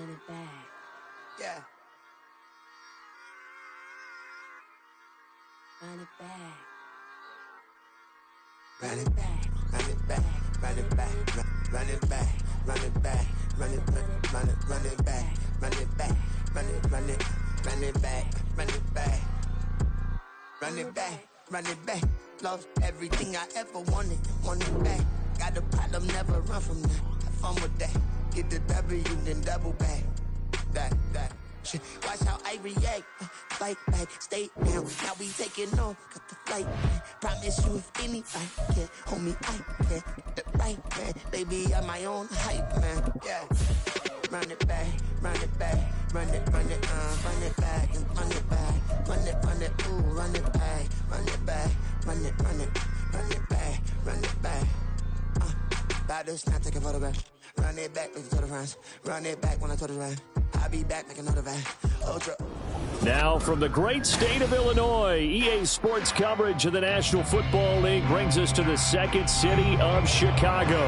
Run it back. Yeah. Run it back. Run it back. Run it back. Run it back. Run it back. Run it back. Run it back. Run it back. Run it back. Run it run it run it back. Run it back. Run it back. Run it back. Love everything I ever wanted. Want it back. Got a problem, never run from that. Have fun with that. Get the W, then double back. That shit. Watch how I react. Fight back, stay down. Now we taking off. Got the flight plan. Promise you if anybody can hold me, I can. The right man, baby, I'm my own hype man. Yeah. Run it back, run it back, run it back, and run it back, run it, ooh, run it back, run it back, run it back, run it back. About to snap, take a photograph. Run it back, make it to the runs. Run it back when I told it right. I'll be back, make another van. Ultra. Now from the great state of Illinois, EA Sports coverage of the National Football League brings us to the second city of Chicago.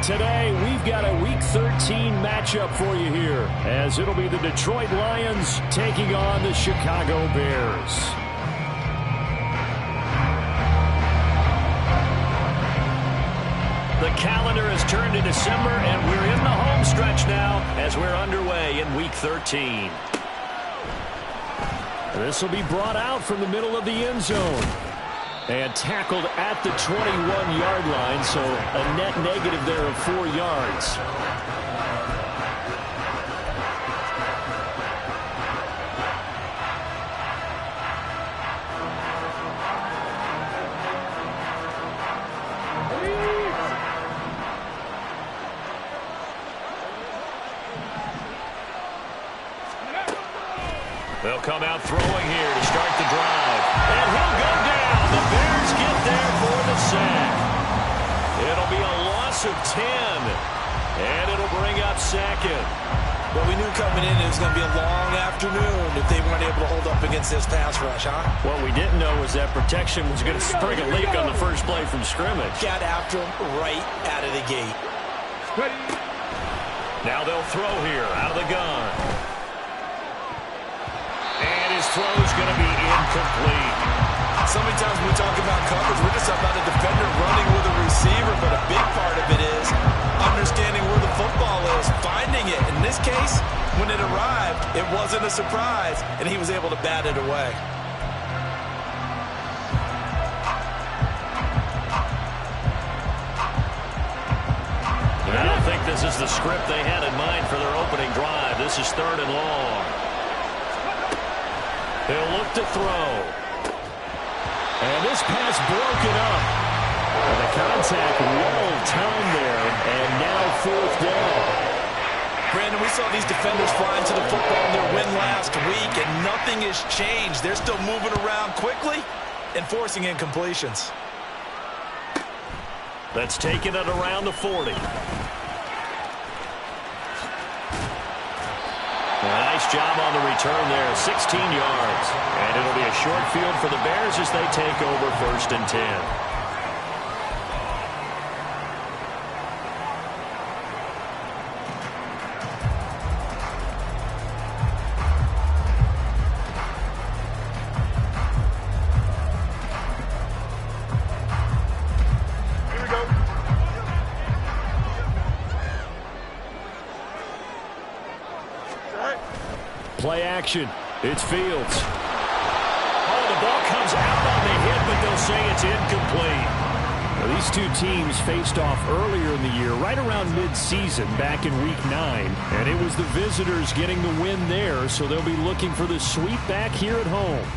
Today, we've got a Week 13 matchup for you here, as it'll be the Detroit Lions taking on the Chicago Bears. The calendar has turned to December, and we're in the home stretch now as we're underway in Week 13. This will be brought out from the middle of the end zone and tackled at the 21-yard line, so a net negative there of 4 yards. They'll come out throwing here to start the drive. And he'll go down. The Bears get there for the sack. It'll be a loss of 10. And it'll bring up second. Well, we knew coming in it was going to be a long afternoon if they weren't able to hold up against this pass rush, huh? What we didn't know was that protection was going to spring a leak on the first play from scrimmage. Got after him right out of the gate. Now they'll throw here out of the gun. And his throw is going to be incomplete. So many times when we talk about coverage, we're just about a defender running with a receiver, but a big part of it is understanding where the football is, finding it. In this case, when it arrived, it wasn't a surprise, and he was able to bat it away. I don't think this is the script they had in mind for their opening drive. This is 3rd and long. They'll look to throw. And this pass broken up. And the contact well timed there. And now 4th down. Brandon, we saw these defenders fly into the football in their win last week, and nothing has changed. They're still moving around quickly and forcing incompletions. That's taken it around the 40. Nice job on the return there, 16 yards. And it'll be a short field for the Bears as they take over 1st and 10. Play action. It's Fields. Oh, the ball comes out on the hit, but they'll say it's incomplete. Now, these two teams faced off earlier in the year, right around mid-season, back in Week 9. And it was the visitors getting the win there, so they'll be looking for the sweep back here at home.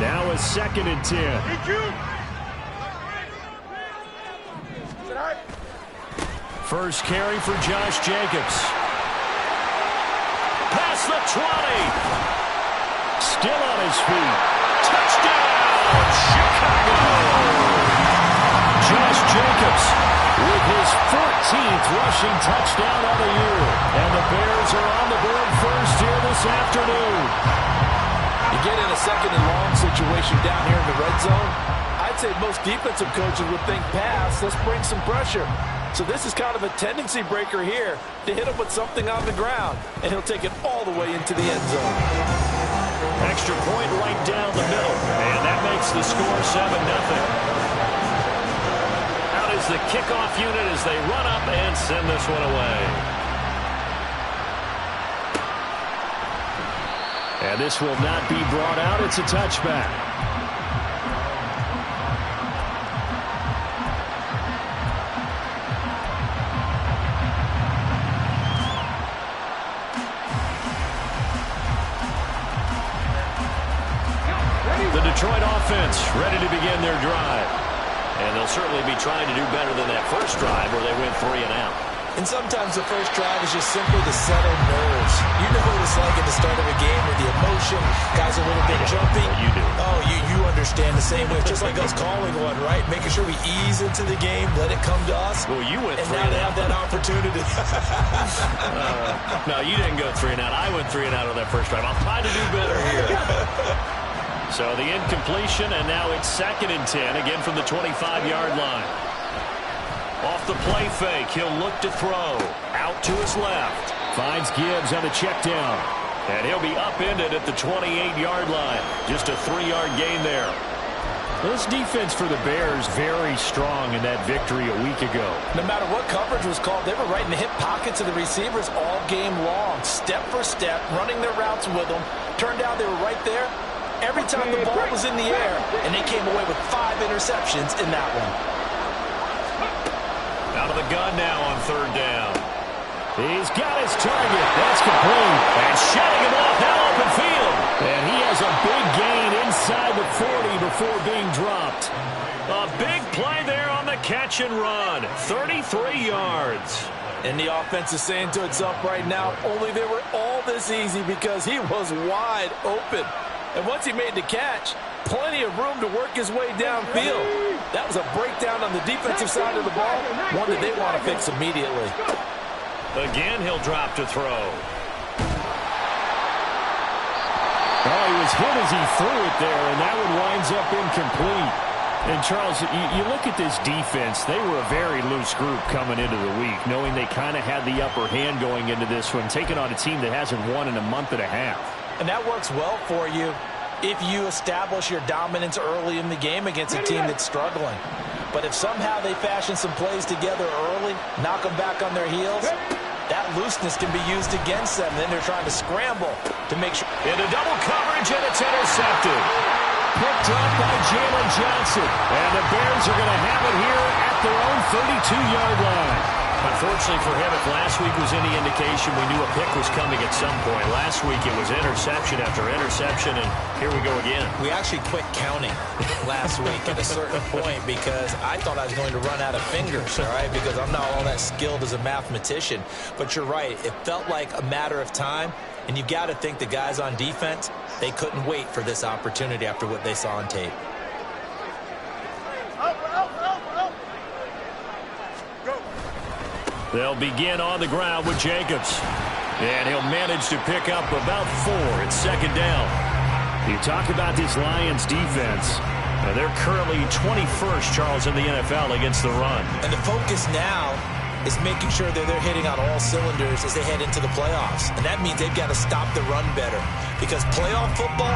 Now a 2nd and 10. First carry for Josh Jacobs. Past the 20. Still on his feet. Touchdown, Chicago. Josh Jacobs with his 14th rushing touchdown of the year. And the Bears are on the board first here this afternoon. You get in a 2nd and long situation down here in the red zone, I'd say most defensive coaches would think pass, let's bring some pressure. So this is kind of a tendency breaker here to hit him with something on the ground, and he'll take it all the way into the end zone. Extra point right down the middle, and that makes the score 7-0. Out is the kickoff unit as they run up and send this one away. And this will not be brought out. It's a touchback. The Detroit offense ready to begin their drive. And they'll certainly be trying to do better than that first drive where they went 3 and out. And sometimes the first drive is just simply to settle nerves. You know what it's like at the start of a game with the emotion, guys a little bit jumpy. You do. Oh, you understand the same way. It's just like us calling one, right? Making sure we ease into the game, let it come to us. Well, you went 3 and now and they out. have that opportunity. No, you didn't go 3 and out. I went 3 and out on that first drive. I'll try to do better here. So the incompletion, and now it's 2nd and 10, again from the 25-yard line. Off the play fake, he'll look to throw. Out to his left. Finds Gibbs on the check down. And he'll be upended at the 28-yard line. Just a 3-yard gain there. This defense for the Bears very strong in that victory a week ago. No matter what coverage was called, they were right in the hip pockets of the receivers all game long. Step for step, running their routes with them. Turned out they were right there every time the ball was in the air, and they came away with 5 interceptions in that one. Out of the gun now on 3rd down. He's got his target. That's complete. And shutting him off now open field. And he has a big gain inside the 40 before being dropped. A big play there on the catch and run. 33 yards. And the offense is saying to itself right now, only they were all this easy because he was wide open. And once he made the catch, plenty of room to work his way downfield. That was a breakdown on the defensive side of the ball, one that they want to fix immediately. Again, he'll drop to throw. Oh, he was hit as he threw it there, and that one winds up incomplete. And, Charles, you look at this defense, they were a very loose group coming into the week, knowing they kind of had the upper hand going into this one, taking on a team that hasn't won in a month and a half. And that works well for you if you establish your dominance early in the game against a team that's struggling. But if somehow they fashion some plays together early, knock them back on their heels, that looseness can be used against them. Then they're trying to scramble to make sure. Into double coverage, and it's intercepted. Picked up by Jalen Johnson. And the Bears are going to have it here at their own 32-yard line. Unfortunately for him, if last week was any indication, we knew a pick was coming at some point. Last week it was interception after interception, and here we go again. We actually quit counting last week at a certain point because I thought I was going to run out of fingers, all right, because I'm not all that skilled as a mathematician. But you're right. It felt like a matter of time, and you've got to think the guys on defense, they couldn't wait for this opportunity after what they saw on tape. They'll begin on the ground with Jacobs. And he'll manage to pick up about 4 at 2nd down. You talk about this Lions defense. And they're currently 21st, Charles, in the NFL against the run. And the focus now is making sure that they're hitting on all cylinders as they head into the playoffs. And that means they've got to stop the run better. Because playoff football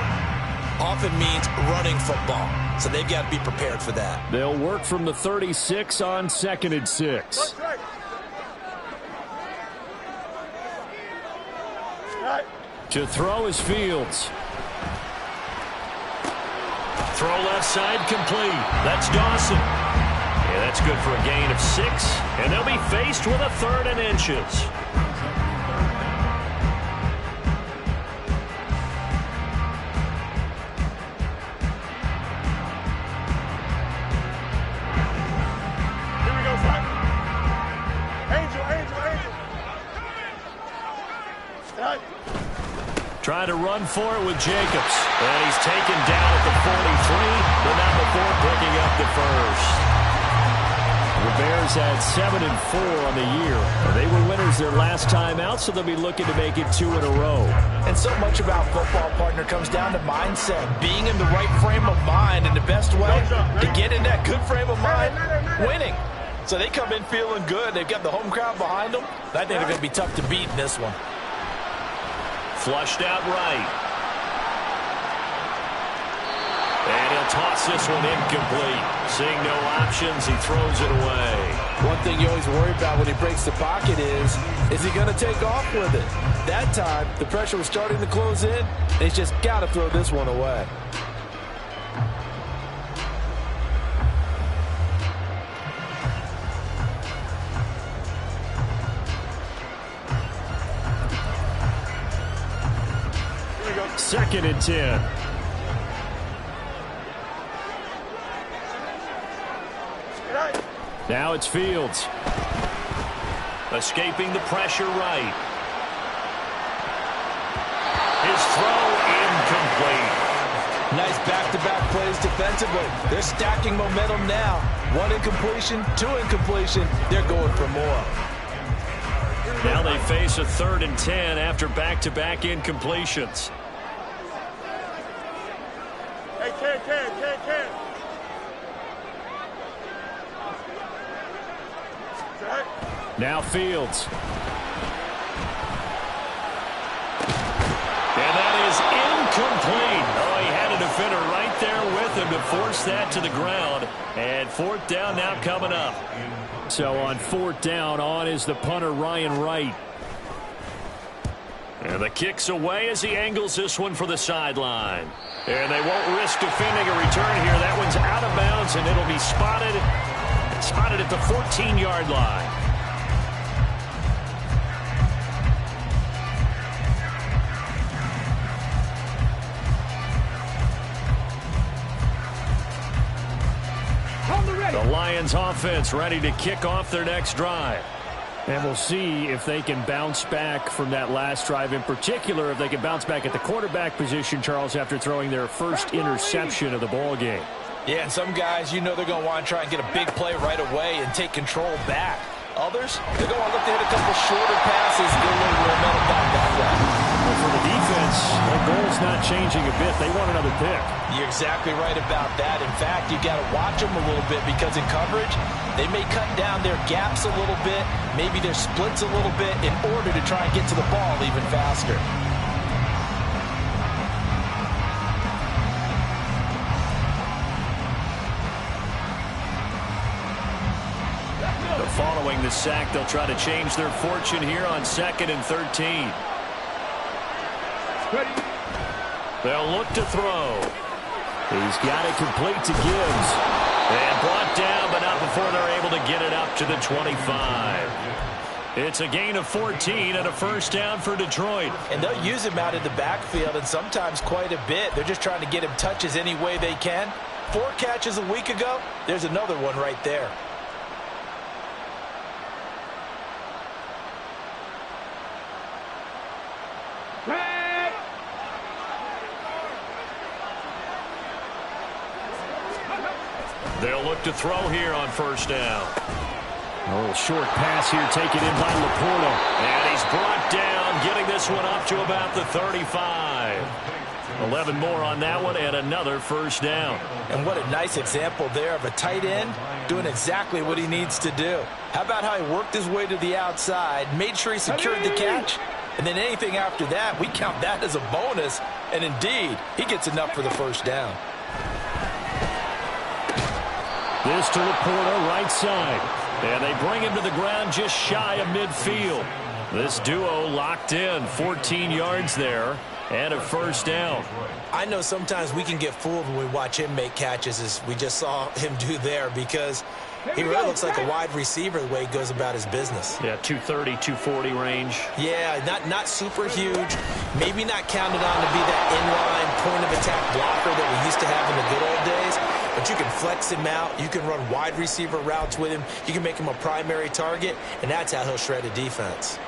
often means running football. So they've got to be prepared for that. They'll work from the 36 on 2nd and 6. To throw is Fields. Throw left side complete. That's Dawson. Yeah, that's good for a gain of 6. And they'll be faced with a 3rd and inches. Trying to run for it with Jacobs. And he's taken down at the 43, but not before picking up the first. Bears had 7-4 on the year. They were winners their last time out, so they'll be looking to make it 2 in a row. And so much about football, partner, comes down to mindset. Being in the right frame of mind, and the best way to get in that good frame of mind, winning. So they come in feeling good. They've got the home crowd behind them. I think they're going to be tough to beat in this one. Flushed out right. And he'll toss this one incomplete. Seeing no options, he throws it away. One thing you always worry about when he breaks the pocket is he going to take off with it? That time, the pressure was starting to close in, and he's just got to throw this one away. Second and 10. Now it's Fields. Escaping the pressure right. His throw incomplete. Nice back-to-back plays defensively. They're stacking momentum now. 1 incompletion, 2 incompletion. They're going for more. Now they face a 3rd and 10 after back-to-back incompletions. Hey, 10. Now Fields. And that is incomplete. Oh, he had a defender right there with him to force that to the ground. And 4th down now coming up. So on 4th down, on is the punter, Ryan Wright. And the kick's away as he angles this one for the sideline. And they won't risk defending a return here. That one's out of bounds, and it'll be spotted at the 14-yard line. The Lions offense ready to kick off their next drive. And we'll see if they can bounce back from that last drive. In particular, if they can bounce back at the quarterback position, Charles, after throwing their first interception of the ball game. Yeah, and some guys, you know they're going to want to try and get a big play right away and take control back. Others, they're going to look to hit a couple shorter passes, get a little momentum back that way. Well, for the defense, their goal's not changing a bit. They want another pick. You're exactly right about that. In fact, you got to watch them a little bit because in coverage, they may cut down their gaps a little bit, maybe their splits a little bit in order to try and get to the ball even faster. Following the sack, they'll try to change their fortune here on 2nd and 13. They'll look to throw. He's got it complete to Gibbs. And brought down, but not before they're able to get it up to the 25. It's a gain of 14 and a 1st down for Detroit. And they'll use him out in the backfield, and sometimes quite a bit. They're just trying to get him touches any way they can. 4 catches a week ago. There's another one right there. They'll look to throw here on 1st down. A little short pass here taken in by Laporta. And he's brought down, getting this one up to about the 35. 11 more on that one and another 1st down. And what a nice example there of a tight end doing exactly what he needs to do. How about how he worked his way to the outside, made sure he secured the catch, and then anything after that, we count that as a bonus. And indeed, he gets enough for the 1st down. This to Laporta, right side. And they bring him to the ground just shy of midfield. This duo locked in, 14 yards there, and a 1st down. I know sometimes we can get fooled when we watch him make catches, as we just saw him do there, because he really looks like a wide receiver the way he goes about his business. Yeah, 230, 240 range. Yeah, not super huge. Maybe not counted on to be that inline point-of-attack blocker that we used to have in the good old days. But you can flex him out. You can run wide receiver routes with him. You can make him a primary target, and that's how he'll shred a defense.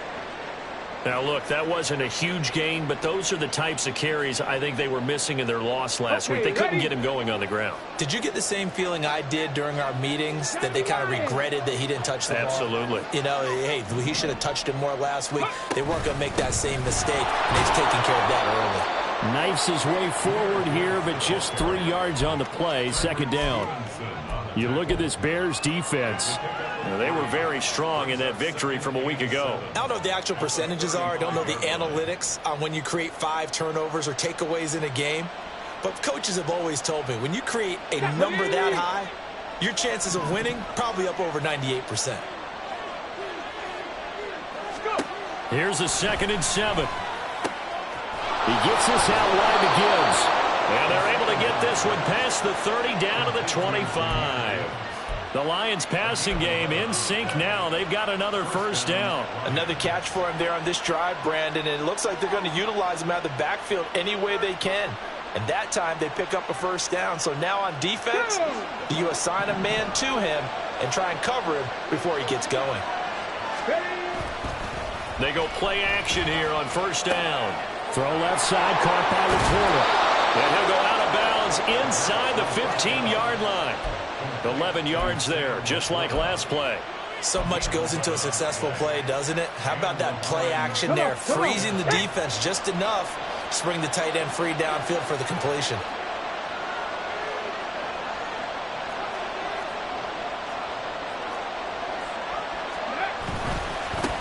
Now, look, that wasn't a huge gain, but those are the types of carries I think they were missing in their loss last week. They couldn't get him going on the ground. Did you get the same feeling I did during our meetings, that they kind of regretted that he didn't touch the ball? Absolutely. You know, hey, he should have touched it more last week. They weren't going to make that same mistake, and he's taking care of that early. Knifes his way forward here, but just 3 yards on the play, second down. You look at this Bears defense. They were very strong in that victory from a week ago. I don't know what the actual percentages are. I don't know the analytics on when you create 5 turnovers or takeaways in a game. But coaches have always told me, when you create a number that high, your chances of winning probably up over 98%. Here's a 2nd and 7. He gets this out wide to Gibbs. And they're able to get this one past the 30 down to the 25. The Lions passing game in sync now. They've got another first down. Another catch for him there on this drive, Brandon. And it looks like they're going to utilize him out of the backfield any way they can. And that time they pick up a first down. So now on defense, do you assign a man to him and try and cover him before he gets going? They go play action here on first down. Throw left side, caught by the corner. And he'll go out of bounds inside the 15-yard line. 11 yards there, just like last play. So much goes into a successful play, doesn't it? How about that play action there? Freezing the defense just enough to bring the tight end free downfield for the completion.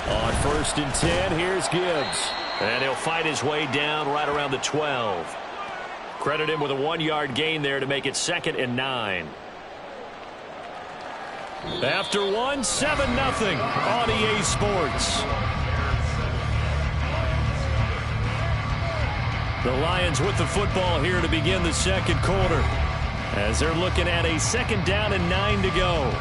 On 1st and 10, here's Gibbs. And he'll fight his way down right around the 12. Credit him with a 1-yard gain there to make it 2nd and 9. After 1, 7-0 on EA Sports. The Lions with the football here to begin the second quarter, as they're looking at a 2nd down and 9 to go.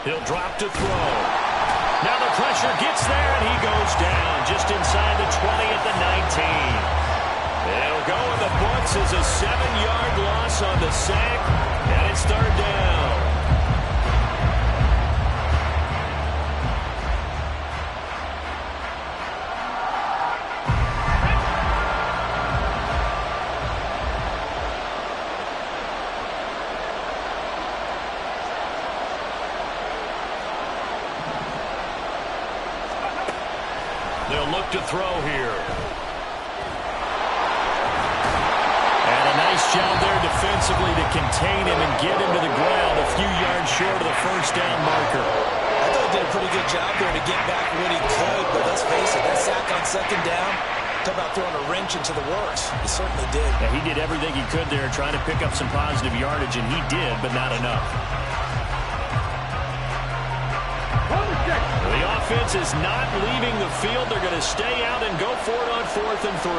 He'll drop to throw. Now the pressure gets there, and he goes down just inside the 20 at the 19. It'll go in the books as a 7-yard loss on the sack, and it's 3rd down. They'll look to throw here. And a nice job there defensively to contain him and get him to the ground a few yards short of the first down marker. I thought he did a pretty good job there to get back what he could, but let's face it, that sack on 2nd down, talk about throwing a wrench into the works. He certainly did. Yeah, he did everything he could there trying to pick up some positive yardage, and he did, but not enough. The offense is not leaving the field. They're going to stay out and go for it on 4th and 3.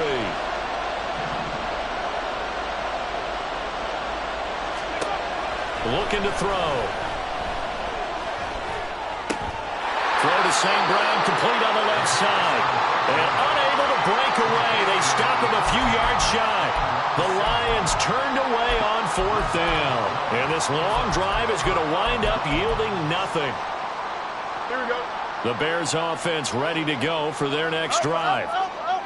Looking to throw. Throw to St. Brown, complete on the left side. And unable to break away. They stop him a few yards shy. The Lions turned away on 4th down. And this long drive is going to wind up yielding nothing. Here we go. The Bears offense ready to go for their next drive.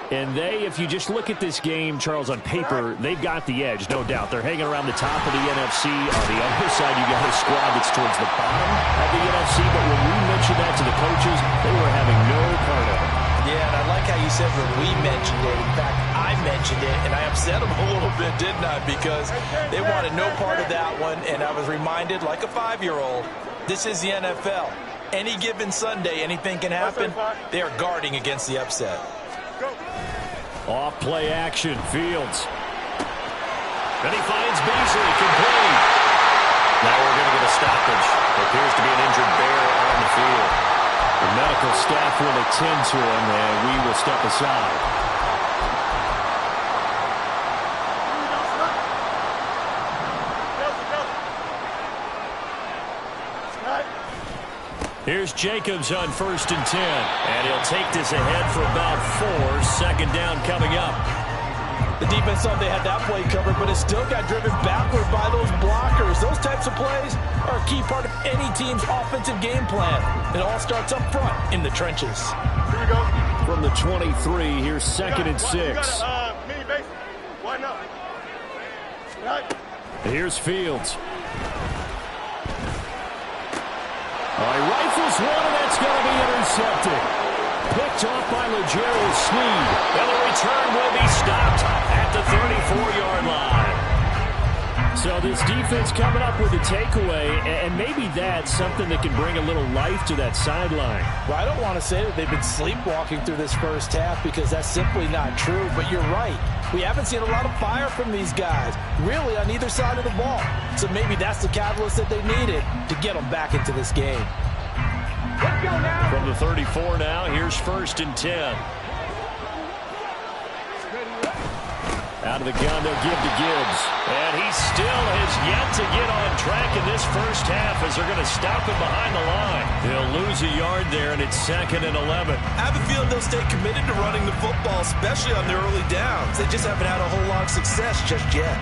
And they, if you just look at this game, Charles, on paper, they've got the edge, no doubt. They're hanging around the top of the NFC. On the other side, you got a squad that's towards the bottom of the NFC. But when we mentioned that to the coaches, they were having no part of it. Yeah, and I like how you said when we mentioned it. In fact, I mentioned it, and I upset them a little bit, didn't I? Because they wanted no part of that one, and I was reminded, like a 5-year-old, this is the NFL. Any given Sunday, anything can happen. They are guarding against the upset. Off play action, Fields. And he finds Beasley, complete. Now we're going to get a stoppage. There appears to be an injured Bear on the field. And no, medical staff will attend to him, and we will step aside. Here's Jacobs on 1st and 10. And he'll take this ahead for about 4. 2nd down coming up. The defense thought they had that play covered, but it still got driven backward by those blockers. Those types of plays are a key part of any team's offensive game plan. It all starts up front in the trenches. Here we go. From the 23, here's 2nd and 6. Mini base. Why not? Right. Here's Fields. He rifles one, and that's going to be intercepted. Picked off by Legero Sneed. And the return will be stopped at the 34-yard line. So this defense coming up with a takeaway, and maybe that's something that can bring a little life to that sideline. Well, I don't want to say that they've been sleepwalking through this first half because that's simply not true, but you're right. We haven't seen a lot of fire from these guys, really on either side of the ball. So maybe that's the catalyst that they needed to get them back into this game. Let's go now. From the 34 now, here's 1st and 10. Out of the gun, they'll give to Gibbs. And he still has yet to get on track in this first half as they're going to stop him behind the line. They'll lose a yard there, and it's 2nd and 11. I have a feeling they'll stay committed to running the football, especially on their early downs. They just haven't had a whole lot of success just yet.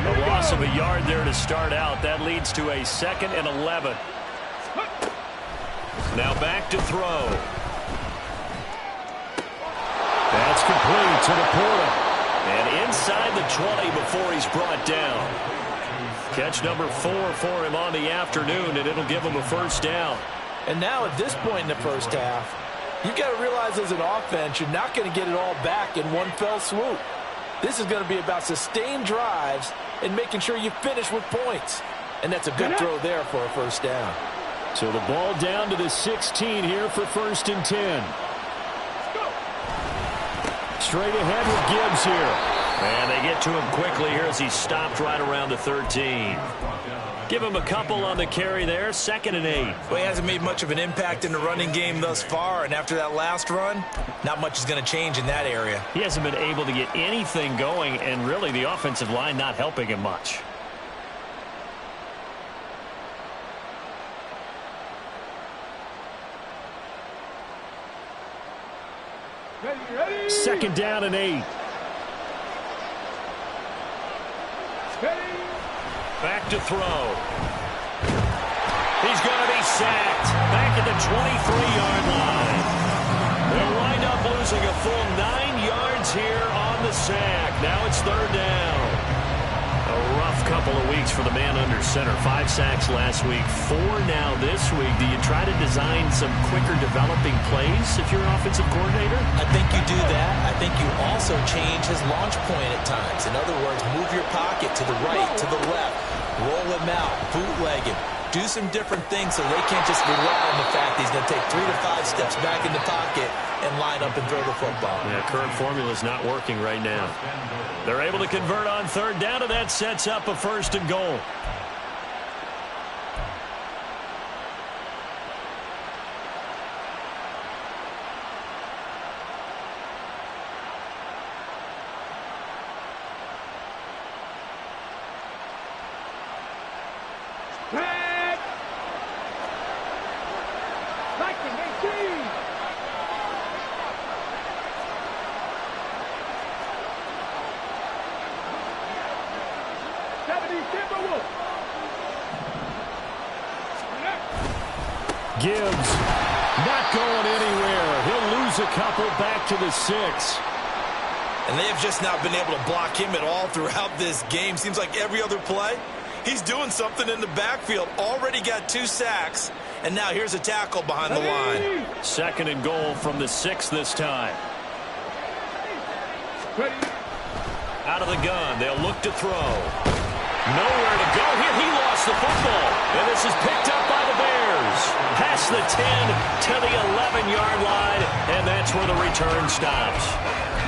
A loss of a yard there to start out. That leads to a 2nd and 11. Now back to throw. That's complete to Laporta. And inside the 20 before he's brought down. Catch number 4 for him on the afternoon, and it'll give him a 1st down. And now at this point in the first half, you've got to realize as an offense, you're not going to get it all back in one fell swoop. This is going to be about sustained drives and making sure you finish with points. And that's a good throw there for a 1st down. So the ball down to the 16 here for 1st and 10. Straight ahead with Gibbs here. And they get to him quickly here as he stopped right around the 13. Give him a couple on the carry there. 2nd and 8. Well, he hasn't made much of an impact in the running game thus far, and after that last run, not much is going to change in that area. He hasn't been able to get anything going, and really the offensive line not helping him much. Ready. 2nd down and 8. Ready. Back to throw. He's going to be sacked back at the 23-yard line. They'll wind up losing a full 9 yards here on the sack. Now it's 3rd down. A rough couple of weeks for the man under center. 5 sacks last week, 4 now this week. Do you try to design some quicker developing plays if you're an offensive coordinator? I think you do that. I think you also change his launch point at times. In other words, move your pocket to the right, to the left, roll him out, bootleg him. Do some different things so they can't just rely on the fact that he's going to take 3 to 5 steps back in the pocket and line up and throw the football. Yeah, current formula is not working right now. They're able to convert on 3rd down, and that sets up a 1st and goal. Gibbs not going anywhere. He'll lose a couple back to the 6. And they have just not been able to block him at all throughout this game. Seems like every other play, he's doing something in the backfield. Already got 2 sacks, and now here's a tackle behind the line. 2nd and goal from the 6 this time. Out of the gun, they'll look to throw. Nowhere to go here. He lost the football, and this is picked up by the Bears. Past the 10 to the 11-yard line, and that's where the return stops.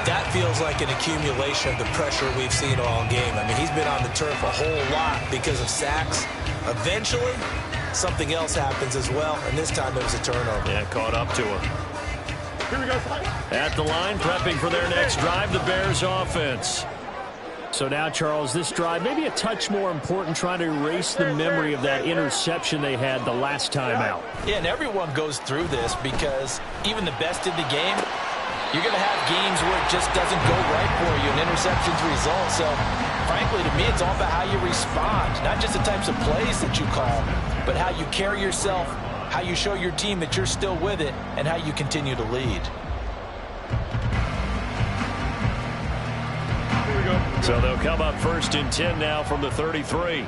That feels like an accumulation of the pressure we've seen all game. I mean, he's been on the turf a whole lot because of sacks. Eventually, something else happens as well, and this time it was a turnover. Yeah, caught up to him. Here we go, Slide. At the line, prepping for their next drive, the Bears offense. So now, Charles, this drive maybe a touch more important, trying to erase the memory of that interception they had the last time out. Yeah, and everyone goes through this because even the best in the game, you're going to have games where it just doesn't go right for you, and interceptions result. So, frankly, to me, it's all about how you respond, not just the types of plays that you call, but how you carry yourself, how you show your team that you're still with it, and how you continue to lead. So they'll come up 1st and 10 now from the 33.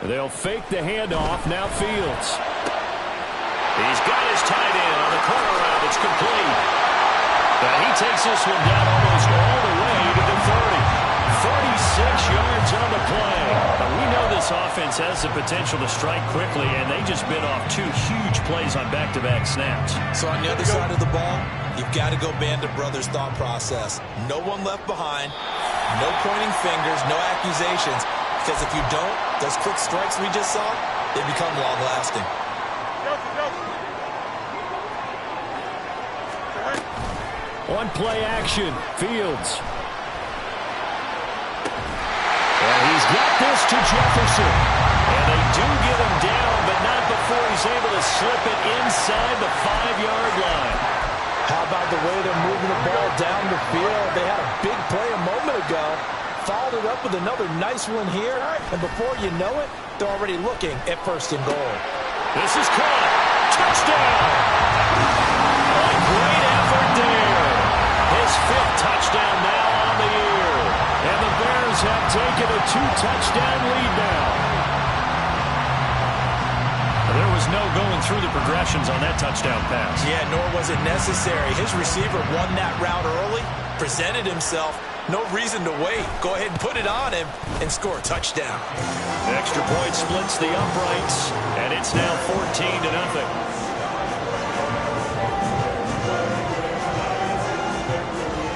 They'll fake the handoff. Now Fields. He's got his tight end on the corner route. It's complete. And he takes this one down almost all the way to the 30. 36 yards on the play. But we know this offense has the potential to strike quickly, and they just bit off 2 huge plays on back-to-back snaps. So on the other side of the ball, you've got to go Band of Brothers thought process. No one left behind, no pointing fingers, no accusations. Because if you don't, those quick strikes we just saw, they become long-lasting. On play action, Fields. And he's got this to Jefferson. And they do get him down, but not before he's able to slip it inside the 5-yard line. How about the way they're moving the ball down the field? They had a big play a moment ago. Followed it up with another nice one here. And before you know it, they're already looking at 1st and goal. This is caught. Touchdown. A great effort there. His 5th touchdown now on the year. And the Bears have taken a 2-touchdown lead now. There was no going through the progressions on that touchdown pass. Yeah, nor was it necessary. His receiver won that route early, presented himself. No reason to wait. Go ahead and put it on him and score a touchdown. Extra point splits the uprights, and it's now 14-0.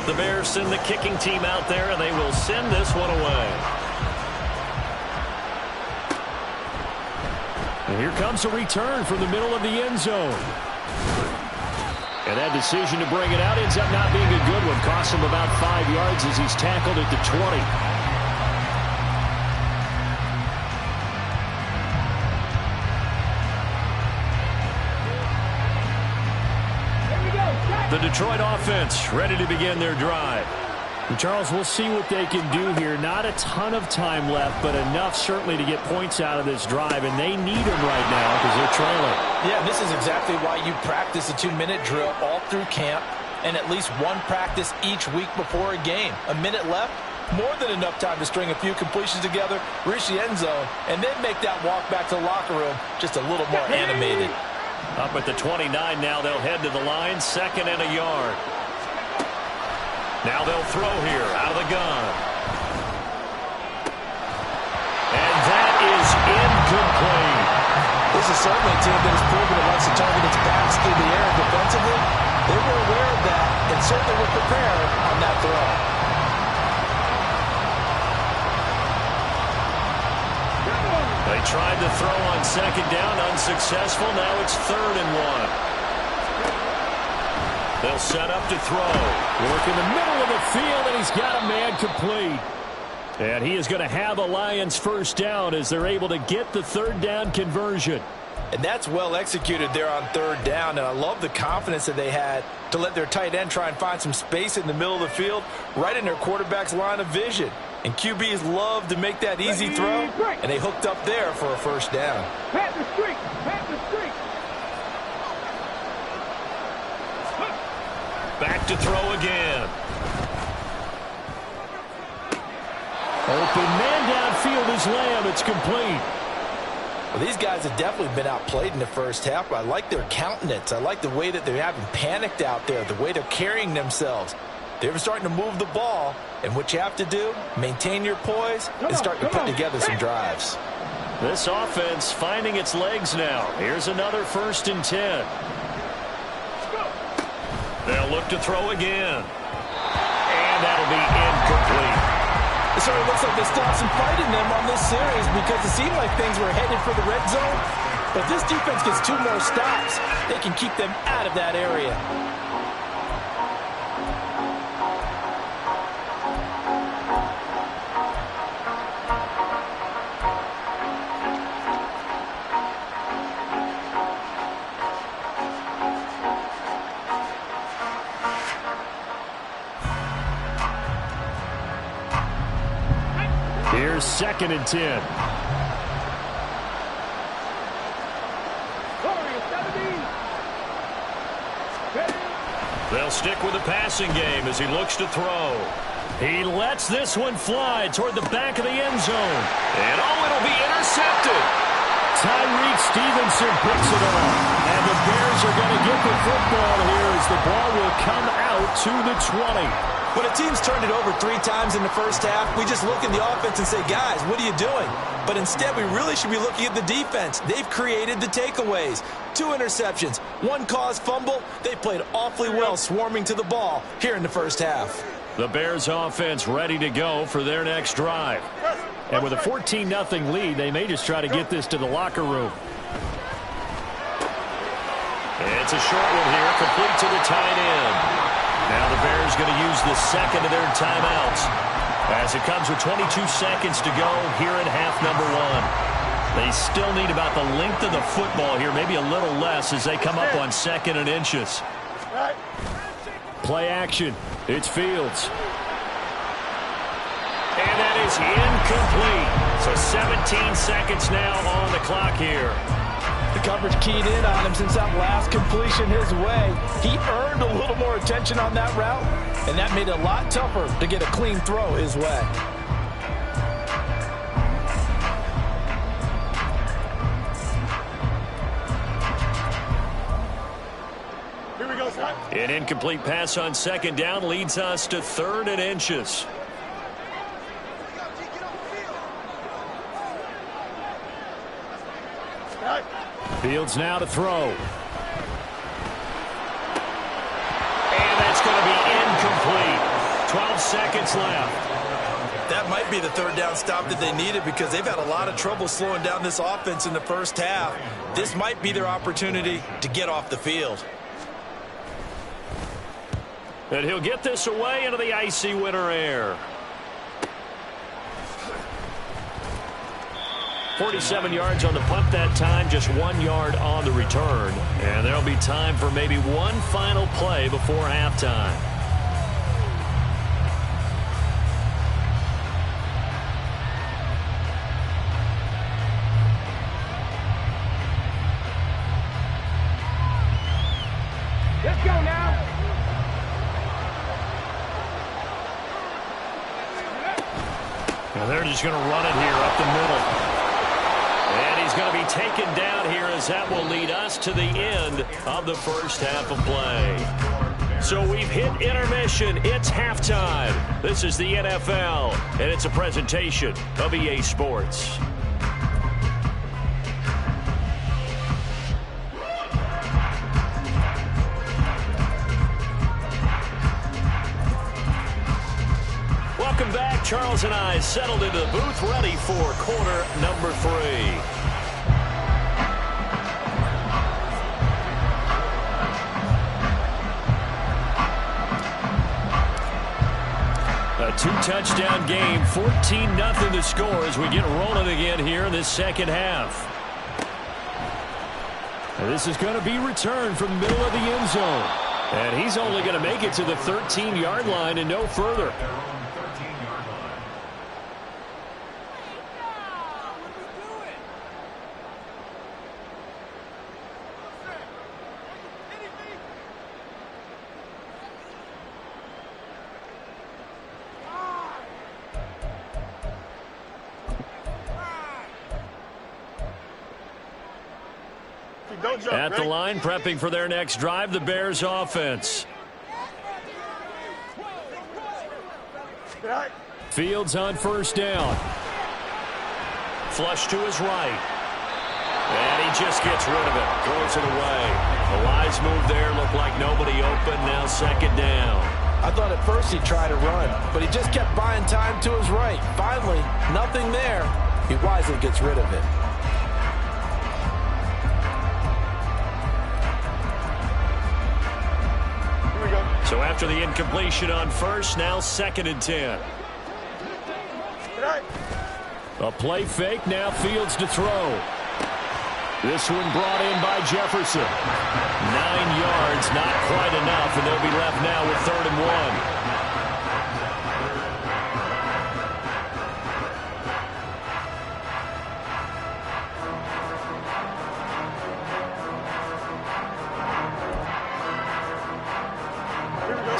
The Bears send the kicking team out there, and they will send this one away. And here comes a return from the middle of the end zone. And that decision to bring it out ends up not being a good one. Costs him about 5 yards as he's tackled at the 20. The Detroit offense ready to begin their drive. And Charles, we'll see what they can do here. Not a ton of time left, but enough certainly to get points out of this drive, and they need them right now because they're trailing. Yeah, this is exactly why you practice a 2-minute drill all through camp and at least one practice each week before a game. A minute left, more than enough time to string a few completions together, reach the end zone, and then make that walk back to the locker room just a little more animated. Up at the 29 now, they'll head to the line, 2nd and a yard. Now they'll throw here out of the gun. And that is incomplete. This is certainly a team that has proven it likes to target its backs through the air defensively. They were aware of that and certainly were prepared on that throw. They tried to throw on 2nd down, unsuccessful. Now it's 3rd and 1. They'll set up to throw. Work in the middle of the field, and he's got a man complete. And he is going to have a Lions 1st down as they're able to get the 3rd down conversion. And that's well executed there on 3rd down. And I love the confidence that they had to let their tight end try and find some space in the middle of the field, right in their quarterback's line of vision. And QBs love to make that easy throw, and they hooked up there for a 1st down. Pat the streak! Pat the streak! Back to throw again. Open man downfield is Lamb. It's complete. Well, these guys have definitely been outplayed in the 1st half, but I like their countenance. I like the way that they haven't panicked out there, the way they're carrying themselves. They're starting to move the ball, and what you have to do, maintain your poise and start to put together some drives. This offense finding its legs now. Here's another 1st and 10. They'll look to throw again. And that'll be incomplete. The certainly looks like they still have some fight in them on this series because it seemed like things were headed for the red zone. But if this defense gets 2 more stops, they can keep them out of that area. Here's 2nd and 10. They'll stick with the passing game as he looks to throw. He lets this one fly toward the back of the end zone. And it'll be intercepted. Tyreek Stevenson picks it up. And the Bears are going to get the football here as the ball will come out to the 20. When a team's turned it over 3 times in the first half, we just look at the offense and say, guys, what are you doing? But instead, we really should be looking at the defense. They've created the takeaways. 2 interceptions, 1 caused fumble. They played awfully well swarming to the ball here in the first half. The Bears offense ready to go for their next drive. And with a 14-0 lead, they may just try to get this to the locker room. It's a short one here, complete to the tight end. Now the Bears going to use the 2nd of their timeouts as it comes with 22 seconds to go here in half number 1. They still need about the length of the football here, maybe a little less as they come up on 2nd and inches. Play action. It's Fields. And that is incomplete. So 17 seconds now on the clock here. The coverage keyed in on him since that last completion his way. He earned a little more attention on that route, and that made it a lot tougher to get a clean throw his way. Here we go, Scott. An incomplete pass on 2nd down leads us to 3rd and inches. Fields now to throw. And that's going to be incomplete. 12 seconds left. That might be the 3rd down stop that they needed because they've had a lot of trouble slowing down this offense in the first half. This might be their opportunity to get off the field. And he'll get this away into the icy winter air. 47 yards on the punt that time, just 1 yard on the return. And there'll be time for maybe one final play before halftime. Let's go now. And they're just going to run it here up the middle. And he's going to be taken down here as that will lead us to the end of the first half of play. So we've hit intermission. It's halftime. This is the NFL, and it's a presentation of EA Sports. Welcome back. Charles and I settled into the booth, ready for quarter number 3. A 2-touchdown game, 14-0 to score as we get rolling again here in this second half. And this is going to be returned from the middle of the end zone. And he's only going to make it to the 13-yard line and no further. At the line, prepping for their next drive, the Bears offense. Fields on first down. Flush to his right. And he just gets rid of it. Throws it away. The wise move there. Looked like nobody open. Now 2nd down. I thought at first he'd try to run, but he just kept buying time to his right. Finally, nothing there. He wisely gets rid of it. So after the incompletion on first, now 2nd and 10. A play fake, now Fields to throw. This one brought in by Jefferson. 9 yards, not quite enough, and they'll be left now with 3rd and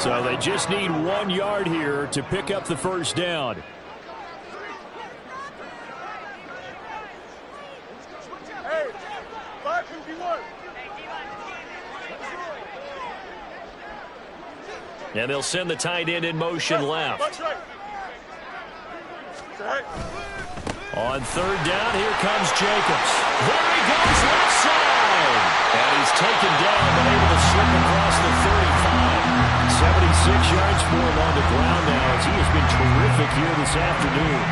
1. So they just need 1 yard here to pick up the first down. And they'll send the tight end in motion left. On 3rd down, here comes Jacobs. There he goes, left side. And he's taken down, but able to slip across the 35. 76 yards for him on the ground now, as he has been terrific here this afternoon.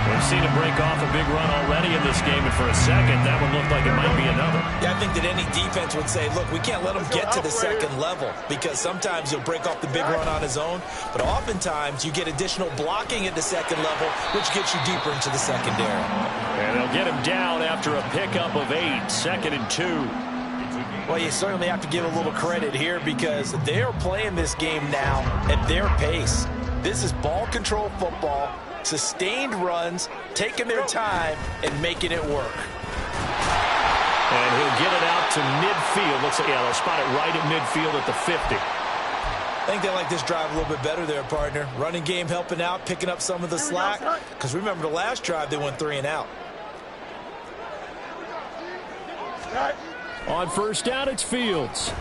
We've seen him break off a big run already in this game, and for a second, that one looked like it might be another. Yeah, I think that any defense would say, look, we can't let him get to the second level, because sometimes he'll break off the big run on his own, but oftentimes you get additional blocking at the second level, which gets you deeper into the secondary. And they'll get him down after a pickup of 8, 2nd and 2. Well, you certainly have to give a little credit here because they're playing this game now at their pace. This is ball control football. Sustained runs, taking their time, and making it work. And he'll get it out to midfield. Looks like, yeah, they'll spot it right at midfield at the 50. I think they like this drive a little bit better there, partner. Running game helping out, picking up some of the slack. Because remember, the last drive, they went 3 and out. On 1st down, it's Fields.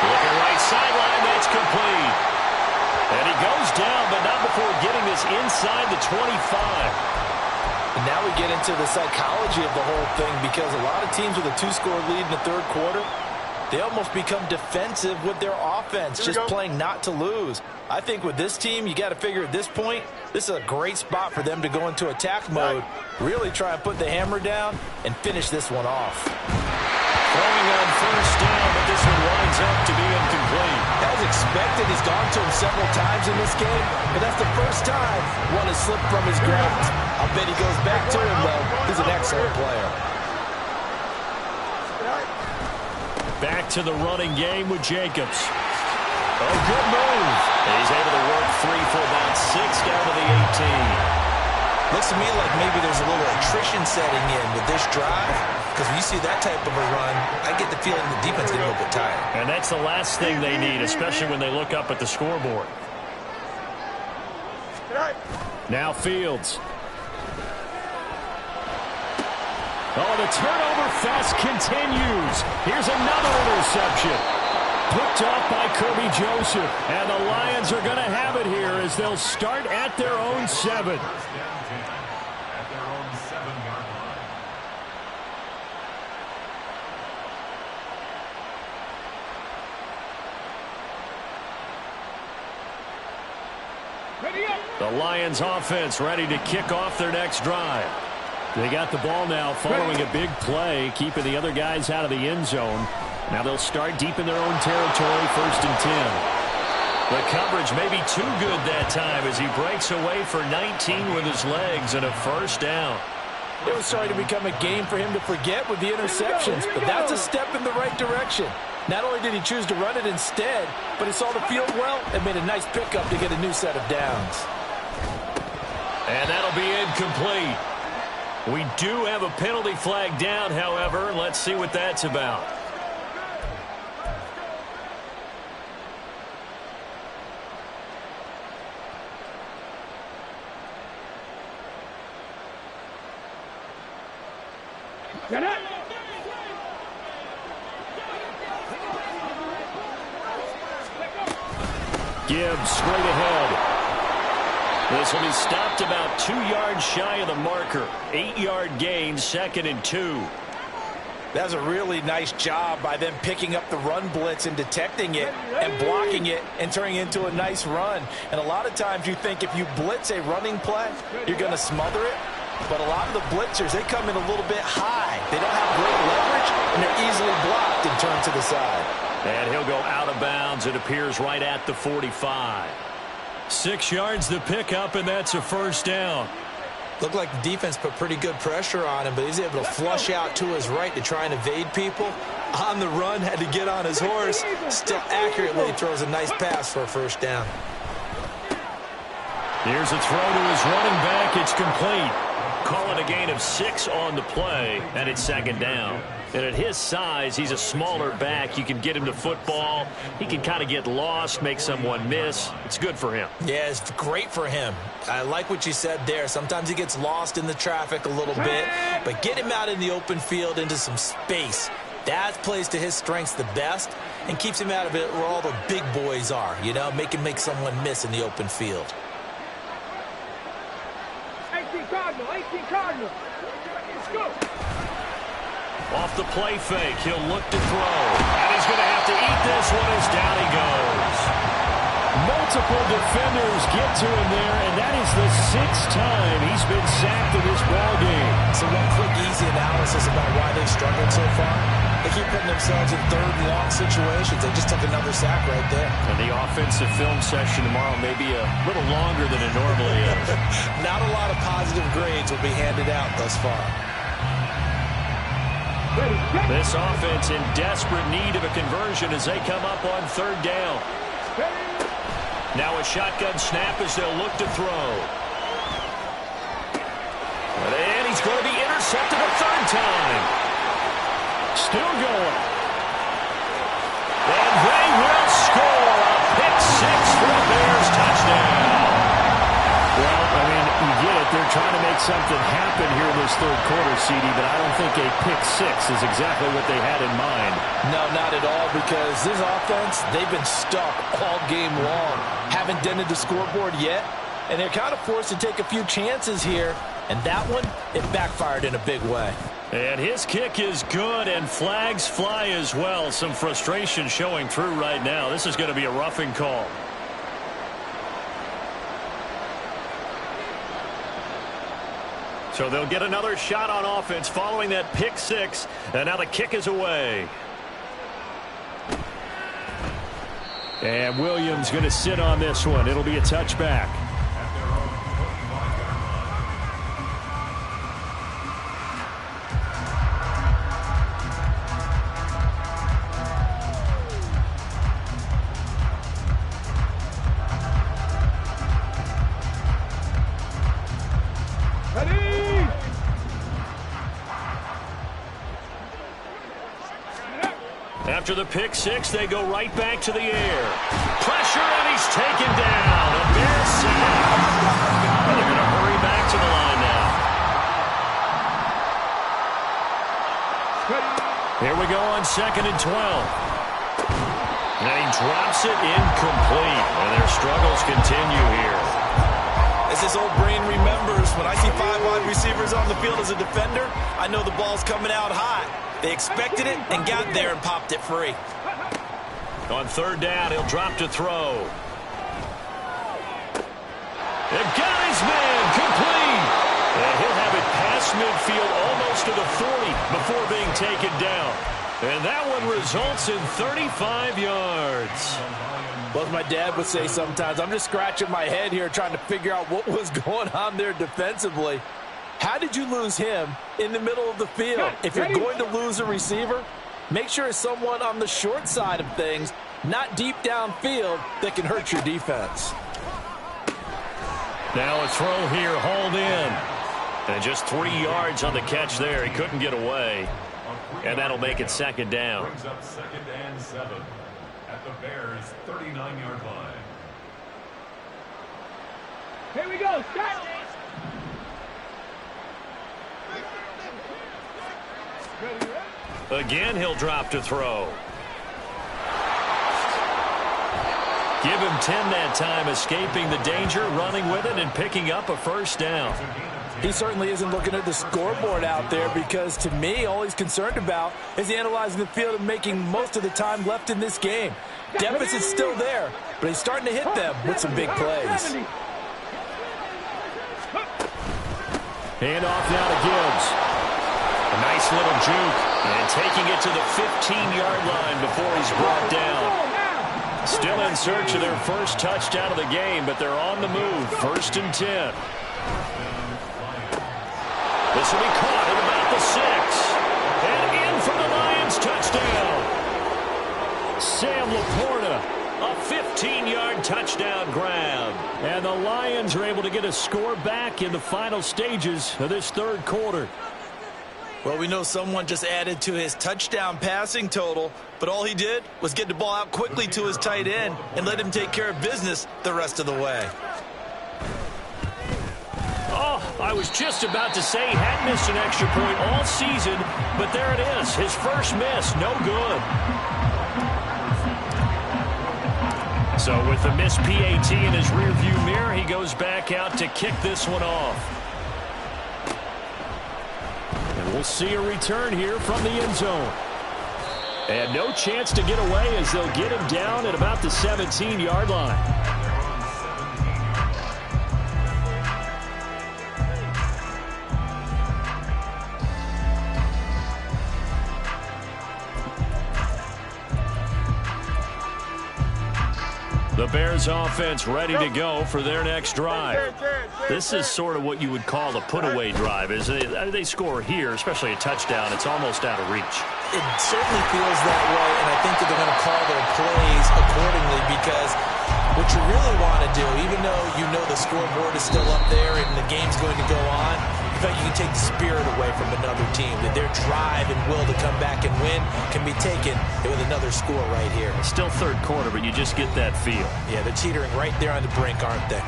Looking right sideline, that's complete. And he goes down, but not before getting this inside the 25. And now we get into the psychology of the whole thing because a lot of teams with a 2-score lead in the 3rd quarter, they almost become defensive with their offense, just playing not to lose. I think with this team, you got to figure at this point, this is a great spot for them to go into attack mode, really try and put the hammer down and finish this one off. Throwing on 1st down, but this one winds up to be incomplete. As expected, he's gone to him several times in this game, but that's the first time one has slipped from his grasp. I'll bet he goes back to him, though. He's an excellent player. Back to the running game with Jacobs. Oh, good move. And he's able to work 3 for about 6 down to the 18. Looks to me like maybe there's a little attrition setting in with this drive. Because when you see that type of a run, I get the feeling the defense getting a little bit tired. And that's the last thing they need, especially when they look up at the scoreboard. Now Fields. Oh, the turnover fest continues. Here's another interception. Picked off by Kirby Joseph. And the Lions are going to have it here as they'll start at their own 7. The Lions offense ready to kick off their next drive. They got the ball now following a big play, keeping the other guys out of the end zone. Now they'll start deep in their own territory, 1st and 10. The coverage may be too good that time as he breaks away for 19 with his legs and a 1st down. It was starting to become a game for him to forget with the interceptions, but that's a step in the right direction. Not only did he choose to run it instead, but he saw the field well and made a nice pickup to get a new set of downs. And that'll be incomplete. We do have a penalty flag down, however. Let's see what that's about. Gibbs straight ahead. This will be stopped about 2 yards shy of the marker. 8-yard gain, 2nd and 2. That's a really nice job by them picking up the run blitz and detecting it and blocking it and turning it into a nice run. And a lot of times you think if you blitz a running play, you're going to smother it. But a lot of the blitzers, they come in a little bit high. They don't have great leverage, and they're easily blocked and turned to the side. And he'll go out of bounds. It appears right at the 45. 6 yards the pickup, and that's a first down. Looked like the defense put pretty good pressure on him, but he's able to flush out to his right to try and evade people. On the run, had to get on his horse. Still accurately throws a nice pass for a first down. Here's a throw to his running back. It's complete. Call it a gain of 6 on the play, and it's second down. And at his size, he's a smaller back. You can get him to football. He can kind of get lost, make someone miss. It's good for him. Yeah, it's great for him. I like what you said there. Sometimes he gets lost in the traffic a little bit, but get him out in the open field into some space. That plays to his strengths the best and keeps him out of it where all the big boys are, you know, make someone miss in the open field. 18 Cardinal. Let's go. Off the play fake, he'll look to throw. And he's going to have to eat this one as down he goes. Multiple defenders get to him there, and that is the 6th time he's been sacked in this ballgame. So one quick, easy analysis about why they've struggled so far. They keep putting themselves in third and long situations. They just took another sack right there. And the offensive film session tomorrow may be a little longer than it normally is. Not a lot of positive grades will be handed out thus far. This offense in desperate need of a conversion as they come up on third down. Now a shotgun snap as they'll look to throw. And he's going to be intercepted a third time. Still going. And they will score a pick 6 for the Bears touchdown. Well, I mean, you get it. They're trying to make something happen here in this third quarter, CD, but I don't think a pick 6 is exactly what they had in mind. No, not at all, because this offense, they've been stuck all game long. Haven't dented the scoreboard yet, and they're kind of forced to take a few chances here, and that one, it backfired in a big way. And his kick is good, and flags fly as well. Some frustration showing through right now. This is going to be a roughing call. So they'll get another shot on offense following that pick 6, and now the kick is away. And Williams going to sit on this one. It'll be a touchback. After the pick 6, they go right back to the air. Pressure, and he's taken down. A Bears sack. And they're going to hurry back to the line now. Here we go on 2nd and 12. And he drops it incomplete. And their struggles continue here. As this old brain remembers, when I see 5 wide receivers on the field as a defender, I know the ball's coming out hot. They expected it and got there and popped it free. On third down, he'll drop to throw. And got his man complete. And he'll have it past midfield almost to the 40 before being taken down. And that one results in 35 yards. Well, as my dad would say sometimes, I'm just scratching my head here trying to figure out what was going on there defensively. How did you lose him in the middle of the field? If you're going to lose a receiver, make sure it's someone on the short side of things, not deep downfield, that can hurt your defense. Now a throw here, hauled in. And just 3 yards on the catch there. He couldn't get away. And that'll make it second down. Brings up 2nd and 7 at the Bears' 39-yard line. Here we go. Start. Again, he'll drop to throw. Give him 10 that time, escaping the danger, running with it, and picking up a first down. It's a gain of He certainly isn't looking at the scoreboard out there because, to me, all he's concerned about is analyzing the field and making most of the time left in this game. Deficit's still there, but he's starting to hit them with some big plays. Hand off now to Gibbs. A nice little juke, and taking it to the 15-yard line before he's brought down. Still in search of their first touchdown of the game, but they're on the move. 1st and 10. This will be caught at about the 6. And in for the Lions touchdown. Sam Laporta, a 15-yard touchdown grab. And the Lions are able to get a score back in the final stages of this 3rd quarter. Well, we know someone just added to his touchdown passing total, but all he did was get the ball out quickly to his tight end and let him take care of business the rest of the way. Oh, I was just about to say he hadn't missed an extra point all season, but there it is. His first miss, no good. So with the missed PAT in his rearview mirror, he goes back out to kick this one off. And we'll see a return here from the end zone. And no chance to get away as they'll get him down at about the 17-yard line. The Bears offense ready to go for their next drive. This is sort of what you would call a put-away drive. As they score here, especially a touchdown, it's almost out of reach. It certainly feels that way, and I think that they're going to call their plays accordingly because what you really want to do, even though you know the scoreboard is still up there and the game's going to go on, in fact, you can take the spirit away from another team, that their drive and will to come back and win can be taken with another score right here. Still 3rd quarter, but you just get that feel. Yeah, they're teetering right there on the brink, aren't they?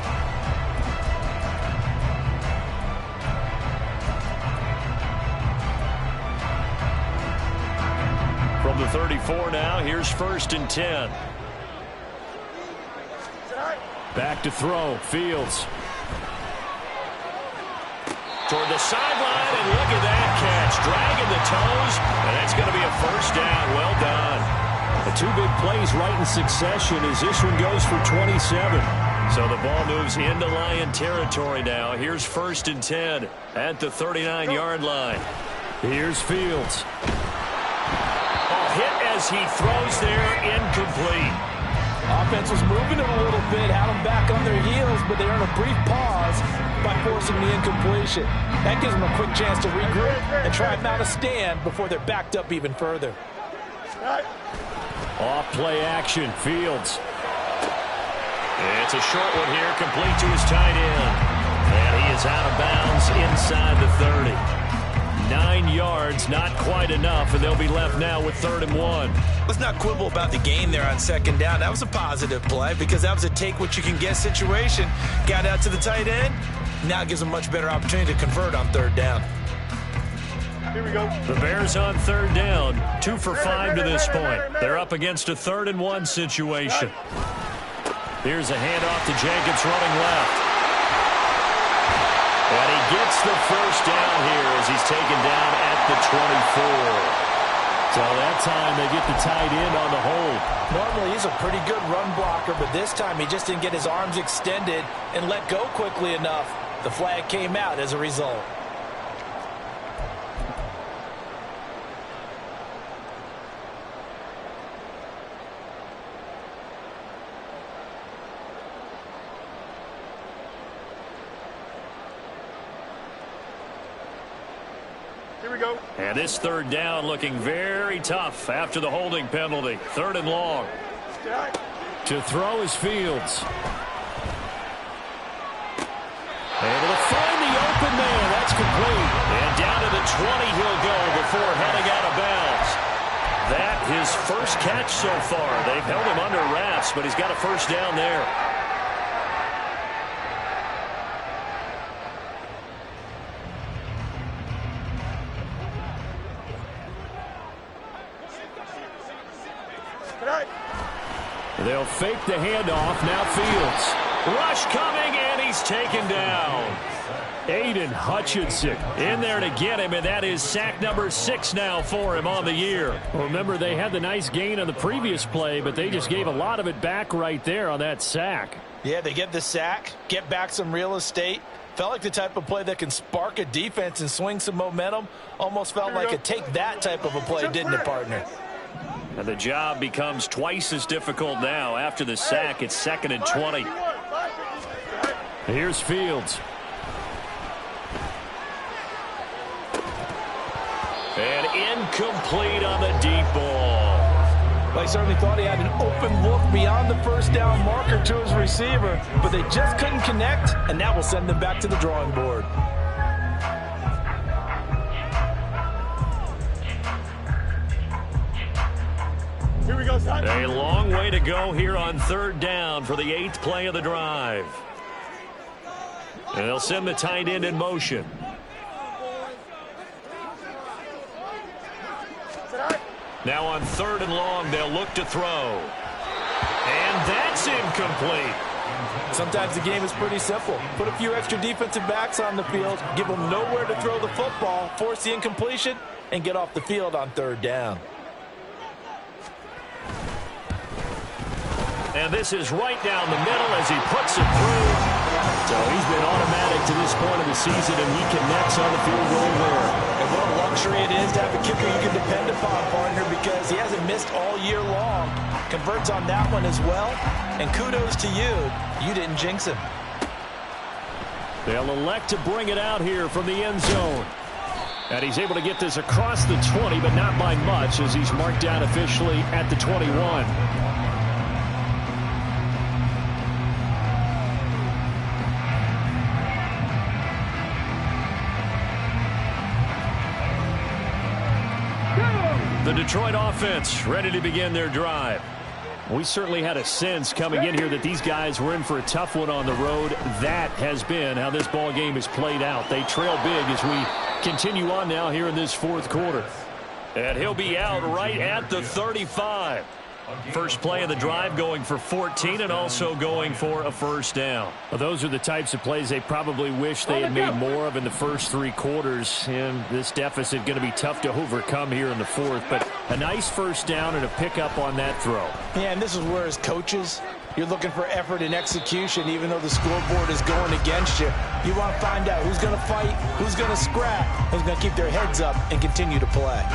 From the 34 now, here's 1st and 10. Back to throw, Fields. Toward the sideline, and look at that catch. Dragging the toes, and that's going to be a 1st down. Well done. The 2 big plays right in succession as this one goes for 27. So the ball moves into Lion territory now. Here's 1st and 10 at the 39-yard line. Here's Fields. Hit as he throws there, incomplete. Offense was moving it a little bit, had them back on their heels, but they earned a brief pause by forcing the incompletion. That gives them a quick chance to regroup and try and mount a stand before they're backed up even further. Off play action, Fields. It's a short one here, complete to his tight end. And he is out of bounds inside the 30. 9 yards, not quite enough, and they'll be left now with 3rd and 1. Let's not quibble about the gain there on 2nd down. That was a positive play because that was a take-what-you-can-get situation. Got out to the tight end. Now it gives them a much better opportunity to convert on 3rd down. Here we go. The Bears on 3rd down, 2 for 5 to this point. They're up against a 3rd and 1 situation. Here's a handoff to Jenkins running left. And he gets the 1st down here as he's taken down at the 24. So that time they get the tight end on the hold. Normally he's a pretty good run blocker, but this time he just didn't get his arms extended and let go quickly enough. The flag came out as a result. Here we go. And this 3rd down looking very tough after the holding penalty. 3rd and long. To throw is Fields. Able to find the open man. That's complete. And down to the 20 he'll go before heading out of bounds. That his first catch so far. They've held him under wraps, but he's got a 1st down there. They'll fake the handoff. Now Fields. Rush coming, and he's taken down. Aiden Hutchinson in there to get him, and that is sack number 6 now for him on the year. Remember, they had the nice gain on the previous play, but they just gave a lot of it back right there on that sack. Yeah, they get the sack, get back some real estate. Felt like the type of play that can spark a defense and swing some momentum. Almost felt like a take that type of a play, didn't it, partner? And the job becomes twice as difficult now. After the sack, it's 2nd and 20. Here's Fields. And incomplete on the deep ball. Well, he certainly thought he had an open look beyond the first down marker to his receiver, but they just couldn't connect, and that will send them back to the drawing board. Here we go, son. A long way to go here on 3rd down for the 8th play of the drive. And they'll send the tight end in motion. Now on 3rd and long, they'll look to throw. And that's incomplete. Sometimes the game is pretty simple. Put a few extra defensive backs on the field, give them nowhere to throw the football, force the incompletion, and get off the field on 3rd down. And this is right down the middle as he puts it through. So he's been automatic to this point of the season, and he connects on the field goal there. And what a luxury it is to have a kicker you can depend upon, partner, because he hasn't missed all year long. Converts on that one as well. And kudos to you. You didn't jinx him. They'll elect to bring it out here from the end zone. And he's able to get this across the 20, but not by much, as he's marked down officially at the 21. The Detroit offense ready to begin their drive. We certainly had a sense coming in here that these guys were in for a tough one on the road. That has been how this ball game is played out. They trail big as we continue on now here in this 4th quarter. And he'll be out right at the 35. First play of the drive going for 14 and also going for a 1st down. Well, those are the types of plays they probably wish they had made more of in the first 3 quarters. And this deficit going to be tough to overcome here in the 4th. But a nice 1st down and a pickup on that throw. Yeah, and this is where as coaches, you're looking for effort and execution even though the scoreboard is going against you. You want to find out who's going to fight, who's going to scrap, who's going to keep their heads up and continue to play.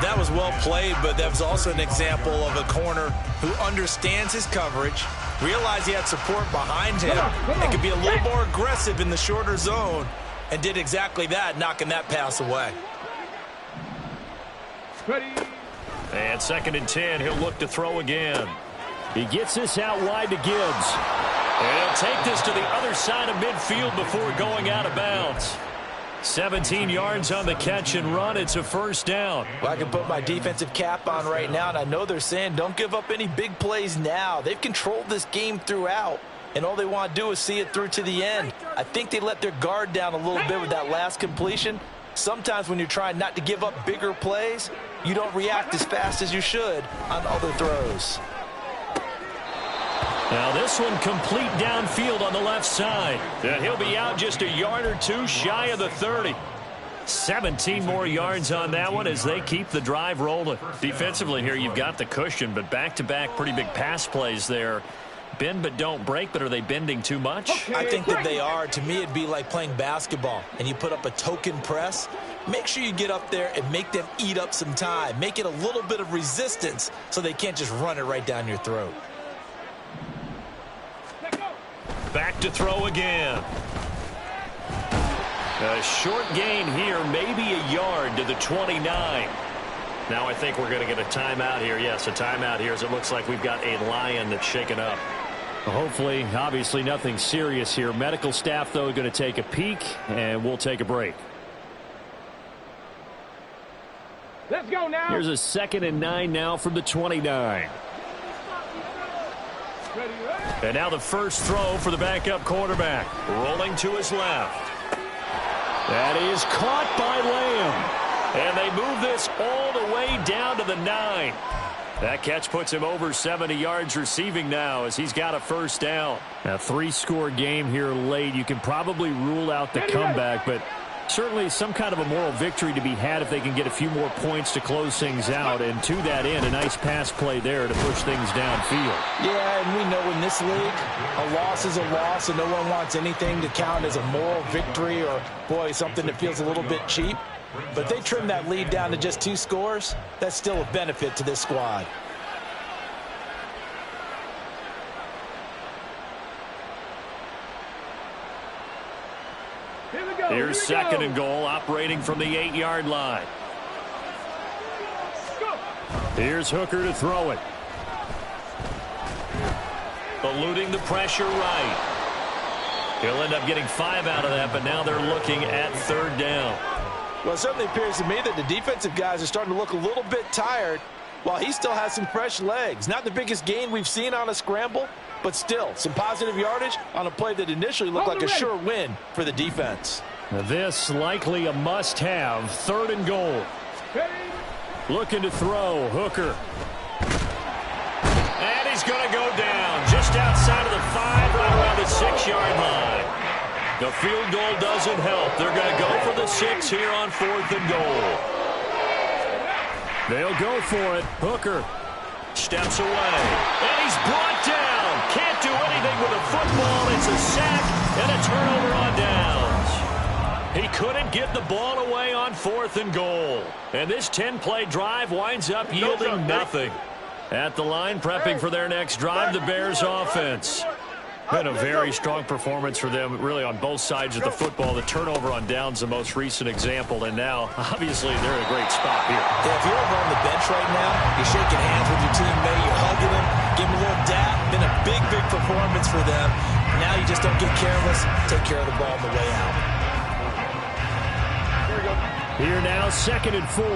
That was well played, but that was also an example of a corner who understands his coverage, realized he had support behind him, and could be a little more aggressive in the shorter zone, and did exactly that, knocking that pass away. And 2nd and 10, he'll look to throw again. He gets this out wide to Gibbs. And he'll take this to the other side of midfield before going out of bounds. 17 yards on the catch and run. It's a 1st down. Well, I can put my defensive cap on right now, and I know they're saying don't give up any big plays now. They've controlled this game throughout, and all they want to do is see it through to the end. I think they let their guard down a little bit with that last completion. Sometimes when you're trying not to give up bigger plays, you don't react as fast as you should on other throws. Now this one complete downfield on the left side. And he'll be out just a yard or two shy of the 30. 17 more yards on that one as they keep the drive rolling. Defensively here, you've got the cushion, but back-to-back pretty big pass plays there. Bend but don't break, but are they bending too much? I think that they are. To me, it'd be like playing basketball, and you put up a token press. Make sure you get up there and make them eat up some time. Make it a little bit of resistance so they can't just run it right down your throat. Back to throw again. A short gain here, maybe a yard to the 29. Now I think we're going to get a timeout here. Yes, a timeout here as it looks like we've got a lion that's shaken up. Hopefully, obviously nothing serious here. Medical staff, though, going to take a peek, and we'll take a break. Let's go now. Here's a 2nd and 9 now from the 29. And now the first throw for the backup quarterback. Rolling to his left. That is caught by Lamb. And they move this all the way down to the 9. That catch puts him over 70 yards receiving now as he's got a first down. A 3-score game here late. You can probably rule out the comeback, but certainly some kind of a moral victory to be had if they can get a few more points to close things out. And to that end, a nice pass play there to push things downfield. Yeah, and we know in this league, a loss is a loss, and no one wants anything to count as a moral victory or, boy, something that feels a little bit cheap. But they trim that lead down to just 2 scores. That's still a benefit to this squad. Here's second and goal, operating from the 8-yard line. Here's Hooker to throw it. Eluding the pressure right. He'll end up getting 5 out of that, but now they're looking at third down. Well, it certainly appears to me that the defensive guys are starting to look a little bit tired while he still has some fresh legs. Not the biggest gain we've seen on a scramble, but still some positive yardage on a play that initially looked like a sure win for the defense. Now this likely a must-have, third and goal. Looking to throw, Hooker. And he's going to go down just outside of the 5, right around the 6-yard line. The field goal doesn't help. They're going to go for the 6 here on 4th and goal. They'll go for it. Hooker steps away. And he's brought down. Can't do anything with a football. It's a sack and a turnover on downs. He couldn't get the ball away on 4th and goal. And this 10-play drive winds up yielding nothing. At the line, prepping for their next drive, the Bears offense. Been a very strong performance for them, really, on both sides of the football. The turnover on downs, the most recent example, and now, obviously, they're in a great spot here. Yeah, if you're over on the bench right now, you're shaking hands with your teammate, you're hugging him, giving him a little dap. Been a big, big performance for them. Now you just don't get careless. Take care of the ball on the way out. Here now, 2nd and 4.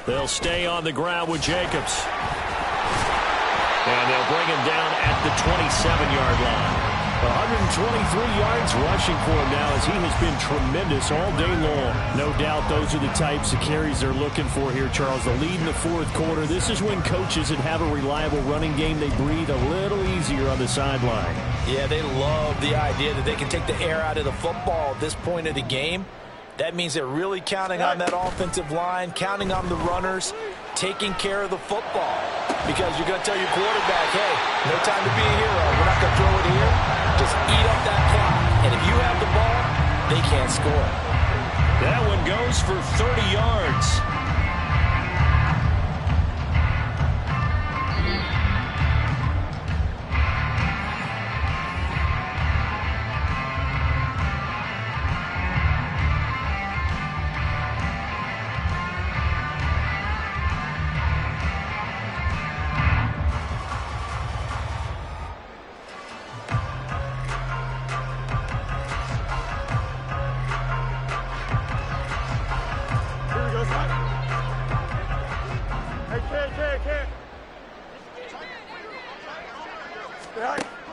They'll stay on the ground with Jacobs. And they'll bring him down at the 27-yard line. 123 yards rushing for him now as he has been tremendous all day long. No doubt those are the types of carries they're looking for here, Charles. The lead in the 4th quarter. This is when coaches that have a reliable running game, they breathe a little easier on the sideline. Yeah, they love the idea that they can take the air out of the football at this point of the game. That means they're really counting on that offensive line, counting on the runners, taking care of the football. Because you're going to tell your quarterback, hey, no time to be a hero. We're not going to throw it here. Just eat up that clock. And if you have the ball, they can't score. That one goes for 30 yards.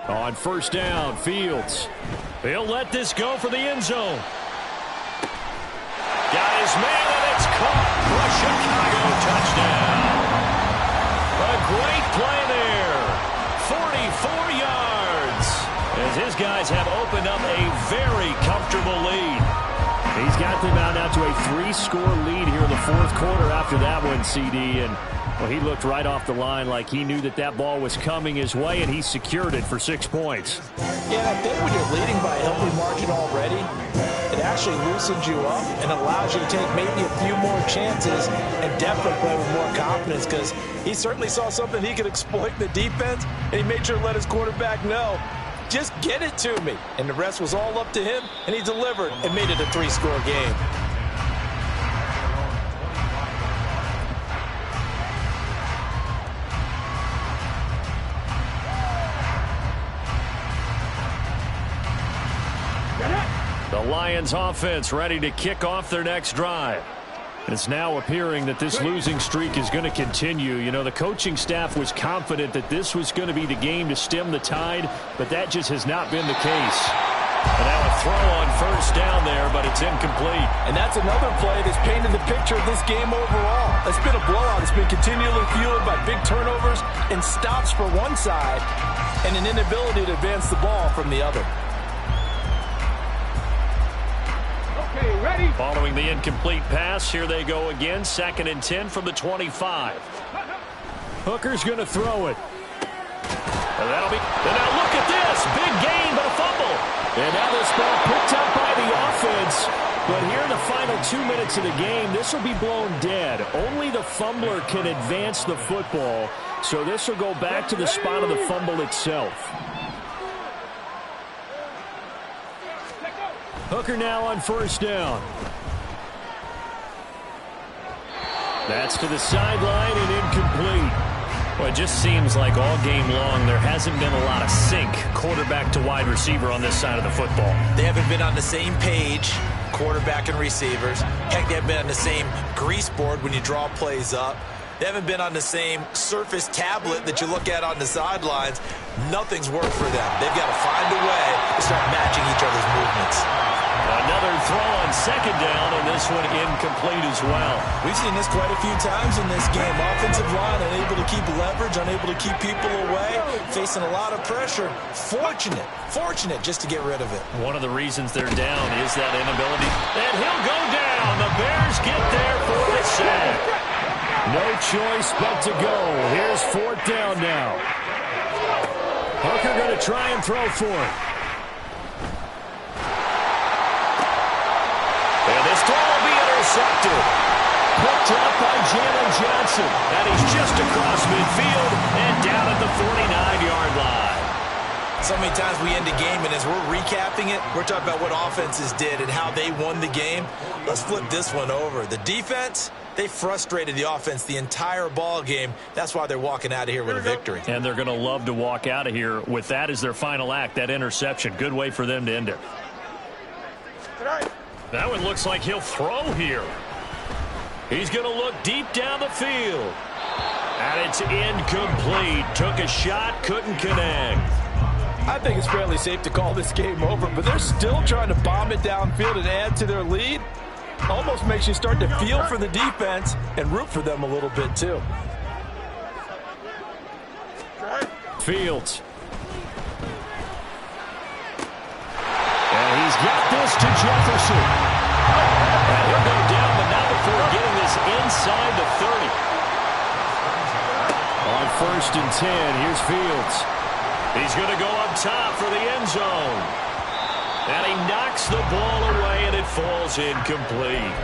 On first down, Fields. He'll let this go for the end zone. Got his man, and it's caught for a Chicago touchdown. A great play there. 44 yards. As his guys have opened up a very comfortable lead. He's got them out now to a 3-score lead here in the 4th quarter after that one, CD. And well, he looked right off the line like he knew that that ball was coming his way, and he secured it for 6 points. Yeah, I think when you're leading by a healthy margin already, it actually loosens you up and allows you to take maybe a few more chances and definitely play with more confidence, because he certainly saw something he could exploit in the defense, and he made sure to let his quarterback know, just get it to me. And the rest was all up to him, and he delivered and made it a 3-score game. The Lions offense ready to kick off their next drive. It's now appearing that this losing streak is going to continue. You know, the coaching staff was confident that this was going to be the game to stem the tide, but that just has not been the case. And now a throw on first down there, but it's incomplete. And that's another play that's painted the picture of this game overall. It's been a blowout. It's been continually fueled by big turnovers and stops for one side and an inability to advance the ball from the other. Okay, ready? Following the incomplete pass, here they go again. 2nd and 10 from the 25. Hooker's going to throw it. And that'll be. And now look at this. Big gain, but a fumble. And now this ball picked up by the offense. But here in the final 2 minutes of the game, this will be blown dead. Only the fumbler can advance the football. So this will go back to the spot of the fumble itself. Hooker now on first down. That's to the sideline and incomplete. Well, it just seems like all game long there hasn't been a lot of sync quarterback to wide receiver on this side of the football. They haven't been on the same page, quarterback and receivers. Heck, they haven't been on the same grease board when you draw plays up. They haven't been on the same surface tablet that you look at on the sidelines. Nothing's worked for them. They've got to find a way to start matching each other's movements. Another throw on second down, and this one incomplete as well. We've seen this quite a few times in this game. Offensive line unable to keep leverage, unable to keep people away, facing a lot of pressure. Fortunate just to get rid of it. One of the reasons they're down is that inability. And he'll go down. The Bears get there for the sack. No choice but to go. Here's 4th down now. Hooker going to try and throw for it. And this throw will be intercepted. Picked up by Jalen Johnson. And he's just across midfield and down at the 49-yard line. So many times we end a game, and as we're recapping it, we're talking about what offenses did and how they won the game. Let's flip this one over. The defense, they frustrated the offense the entire ball game. That's why they're walking out of here with a victory. And they're going to love to walk out of here with that as their final act, that interception. Good way for them to end it. That one looks like he'll throw here. He's going to look deep down the field. And it's incomplete. Took a shot, couldn't connect. I think it's fairly safe to call this game over, but they're still trying to bomb it downfield and add to their lead. Almost makes you start to feel for the defense and root for them a little bit, too. Fields. And he's got this to Jefferson. And he'll go down, but not before getting this inside the 30. On 1st and 10, here's Fields. He's going to go up top for the end zone. And he knocks the ball away, and it falls incomplete.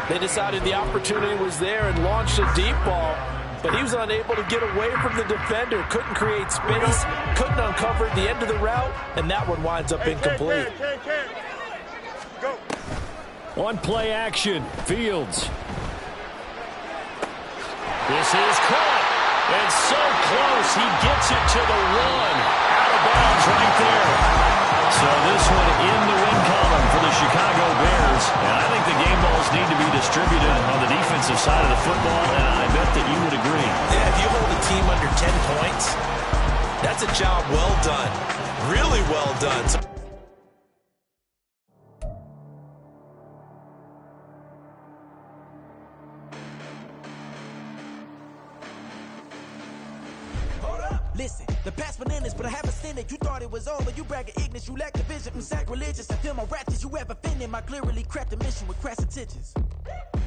They decided the opportunity was there and launched a deep ball, but he was unable to get away from the defender, couldn't create space, couldn't uncover the end of the route, and that one winds up incomplete. Go. One play action, Fields. This is caught, and so close, he gets it to the 1. Out of bounds right there. So this one in the win column for the Chicago Bears. And I think the game balls need to be distributed on the defensive side of the football, and I bet that you would agree. Yeah, if you hold a team under 10 points, that's a job well done. Really well done. Listen, the past bananas, but I haven't seen it. You thought it was over, you bragging ignorance, you lack the vision. I'm sacrilegious, I feel my wrath. Did you ever offended? My clearly crafted mission with crass intentions.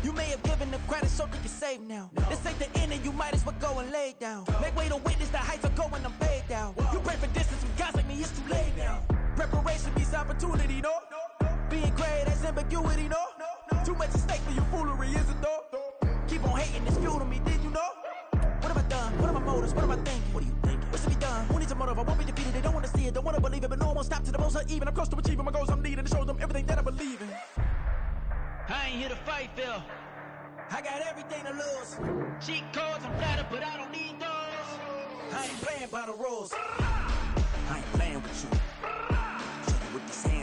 You may have given them credit so they can save now. This ain't the end and you might as well go and lay down. Make way to witness the heights of going, I'm paid down. You pray for distance with guys like me, it's too late now. Preparation means opportunity, no? Being great, that's ambiguity, no? Too much at stake for your foolery, is it though? Keep on hating, it's fuel to me, did you know? What have I done? What are my motives? What am I thinking? What are you thinking? What's to be done? Who needs a motive? I won't be defeated. They don't want to see it, don't want to believe it, but no one will stop to the most even. I'm close to achieving my goals. I'm needing to show them everything that I believe in. I ain't here to fight, Phil. I got everything to lose. Cheat codes, I'm flattered, but I don't need those. I ain't playing by the rules. I ain't playing with you. Show you with these hands.